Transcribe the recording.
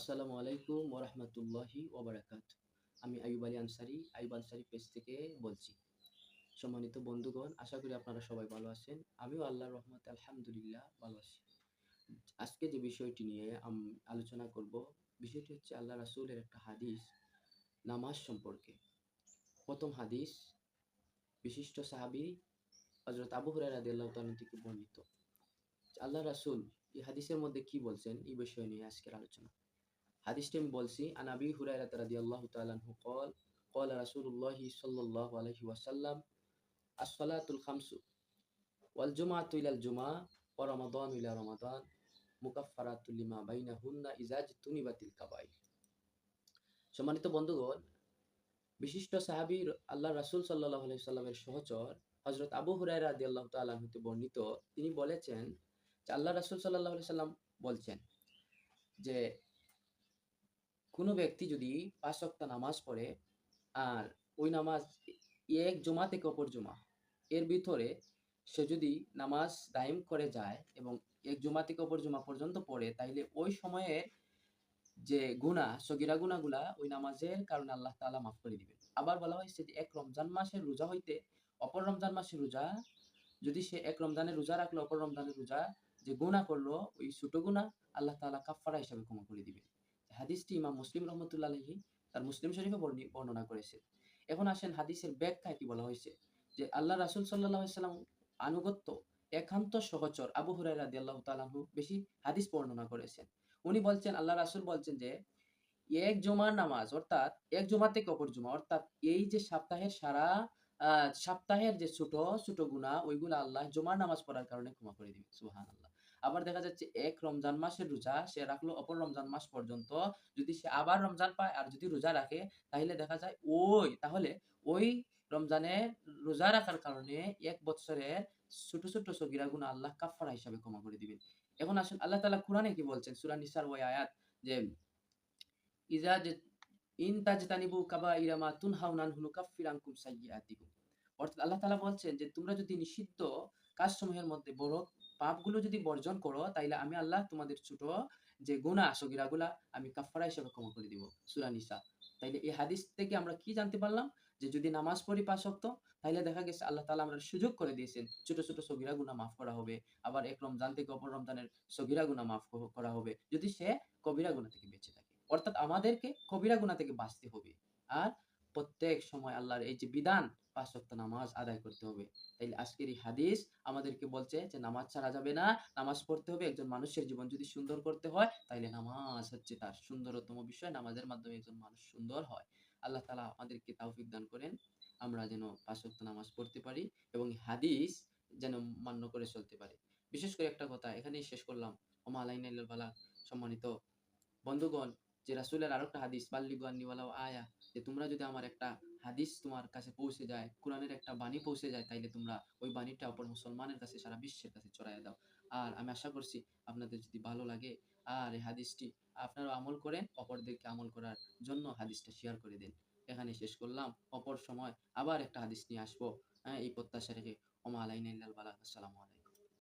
আসসালামু আলাইকুম ওয়া রাহমাতুল্লাহি ওয়া বারাকাতুহু। আমি আইয়ুব আলী আনসারী, আইয়ুব আনসারী পেজ থেকে বলছি। সম্মানিত বন্ধুগণ, আশা করি আপনারা সবাই ভালো আছেন। আমিও আল্লাহর রহমতে আলহামদুলিল্লাহ ভালো আছি। আজকে যে বিষয়টি নিয়ে আলোচনা করব, বিষয়টি হচ্ছে আল্লাহ রাসূলের একটা হাদিস নামাজ সম্পর্কে। প্রথম হাদিস বিশিষ্ট সাহাবী হযরত আবু হুরায়রা রাদিয়াল্লাহু তাআলা থেকে বর্ণিত। আল্লাহ রাসূল এই হাদিসের মধ্যে কি বলছেন এই বিষয় নিয়ে আজকের আলোচনা। হাদিসটি আমি বলছি, আন আবি হুরায়রা রাদিয়াল্লাহু তাআলা আনহু ক্বালা রাসূলুল্লাহি সাল্লাল্লাহু আলাইহি ওয়াসাল্লাম আস-সালাতুল খামসু ওয়াল জুমআতু ইলাল জুমআহ ওয়া রমাদানু ইলা রমাদান মুকাফফারাতুল লিমা বাইনাহুন্না ইযা জিতুনিবাতিল কাবাইর। সম্মানিত বন্ধুগণ, বিশিষ্ট সাহাবী আল্লাহর রাসূল সাল্লাল্লাহু আলাইহি ওয়াসাল্লামের সহচর হযরত আবু হুরায়রা রাদিয়াল্লাহু তাআলা আনহু হতে বর্ণিত, তিনি বলেছেন যে আল্লাহর রাসূল সাল্লাল্লাহু আলাইহি ওয়াসাল্লাম বলছেন যে কোনো ব্যক্তি যদি ৫ ওয়াক্ত নামাজ পড়ে আর ওই নামাজ এক জুমা থেকে অপর জুমা এর ভিতরে সে যদি নামাজ দায়েম করে যায় এবং এক জুমা থেকে অপর জুমা পর্যন্ত পড়ে, তাইলে ওই সময়ের যে গুনাহ, সগীরা গুনাহগুলা ওই নামাজের কারণে আল্লাহ তাআলা মাফ করে দিবেন। আবার বলা হয়েছে যে এক রমজান মাসের রোজা হইতে অপর রমজান মাসের রোজা, যদি সে এক রমজানের রোজা রাখলো, অপর রমজানের রোজা যে গুনাহ করলো, ওই ছোট গুনাহ আল্লাহ তাআলা কাফফারা হিসাবে ক্ষমা করে দিবেন। হাদিসটি ইমাম মুসলিম রহমতুল্লাহ আলাইহি তার মুসলিম শরীফে বর্ণনা করেছেন। এখন আসেন হাদিসের ব্যাখ্যায় কি বলা হয়েছে, যে আল্লাহ রাসূল সাল্লাল্লাহু আলাইহি ওয়াসাল্লাম আনুগত্য একান্ত সহচর আবু হুরায়রা রাদিয়াল্লাহু তাআলা আনহু বেশি হাদিস বর্ণনা করেছেন। উনি বলছেন, আল্লাহ রাসূল বলছেন যে এক জুমার নামাজ অর্থাৎ এক জুমা থেকে অপর জুমা অর্থাৎ এই যে সপ্তাহের সারা সপ্তাহের যে ছোট ছোট গুনাহ ওইগুলা আল্লাহ জুমার নামাজ পড়ার কারণে ক্ষমা করে দিবেন। সুবহানাল্লাহ। আবার দেখা যাচ্ছে এক রমজান মাসের রোজা সে রাখলো অপর রমজান মাস পর্যন্ত, যদি সে আবার রমজান পায় আর যদি রোজা রাখে, তাহলে দেখা যায় ওই রমজানে রোজা রাখার কারণে এক বৎসরের ছোট ছোট সগীরা গুনাহ আল্লাহ কাফফারা হিসাবে ক্ষমা করে দিবেন। এখন আসুন আল্লাহ তাআলা কুরআনে কি বলছেন, সূরা নিসার ওই আয়াত যে ইজা যে ইন তাজতানিবু কাবাইরা মা তুনহাউনা আনহু নুকাফফির আনকুম সাইয়্যাতিকুম। অর্থাৎ আল্লাহ তাআলা বলছেন যে তোমরা যদি নিষিদ্ধ কাজসমূহের মধ্যে বড় পাপগুলো যদি বর্জন করো, তাইলে আমি আল্লাহ তোমাদের ছোট যে গুনাহ সগীরাগুলা আমি কাফফারা হিসেবে ক্ষমা করে দিব। সূরা নিসা। তাইলে এই হাদিস থেকে আমরা কি জানতে পারলাম, যে যদি নামাজ পড়ি ৫ ওয়াক্ত, তাইলে দেখা গেছে আল্লাহ তাআলা আমাদের সুযোগ করে দিয়েছেন ছোট ছোট সগীরা গুনাহ মাফ করা হবে। আবার এক রমজান থেকে অপর রমজানের সগীরা গুনাহ মাফ করা হবে, যদি সে কবিরা গুনাহ থেকে বেঁচে থাকে। অর্থাৎ আমাদেরকে কবিরা গুনাহ থেকে বাঁচতে হবে। আর প্রত্যেক সময় আল্লাহর এই যে বিধান ৫ ওয়াক্ত নামাজ আদায় করতে হবে। তাইলে আজকের এই হাদিস আমাদেরকে বলছে যে নামাজ ছাড়া যাবে না, নামাজ পড়তে হবে। একজন মানুষের জীবন যদি সুন্দর করতে হয়, তাইলে নামাজ হচ্ছে তার সুন্দরতম বিষয়। নামাজের মাধ্যমে একজন মানুষ সুন্দর হয়। আল্লাহ তাআলা আমাদেরকে তৌফিক দান করেন। আমরা যেন ৫ ওয়াক্ত নামাজ পড়তে পারি এবং হাদিস যেন মান্য করে চলতে পারি। বিশেষ করে একটা কথা এখানেই শেষ করলাম। ওমা আলাইনা ইল্লাল বালাগ। সম্মানিত বন্ধুগণ, যে রাসূলের আরেকটা হাদিস বাল্লিগু আন্নি ওয়ালাউ আয়া, যে তোমরা যদি আমার একটা হাদিস তোমার কাছে পৌঁছে যায়, কোরআনের একটা বাণী পৌঁছে যায়, তাইলে তোমরা ওই বাণীটা অপর মুসলমানের কাছে সারা বিশ্বের কাছে ছড়াইয়া দাও। আর আমি আশা করছি আপনাদের যদি ভালো লাগে আর এই হাদিসটি আপনারাও আমল করেন, অপরদেরকে আমল করার জন্য হাদিসটা শেয়ার করে দেন। এখানে শেষ করলাম। অপর সময় আবার একটা হাদিস নিয়ে আসবো। এই প্রত্যাশা রেখে ওমা আলাইনা ইল্লাল বালাগ। আসসালামু আলাইকুম।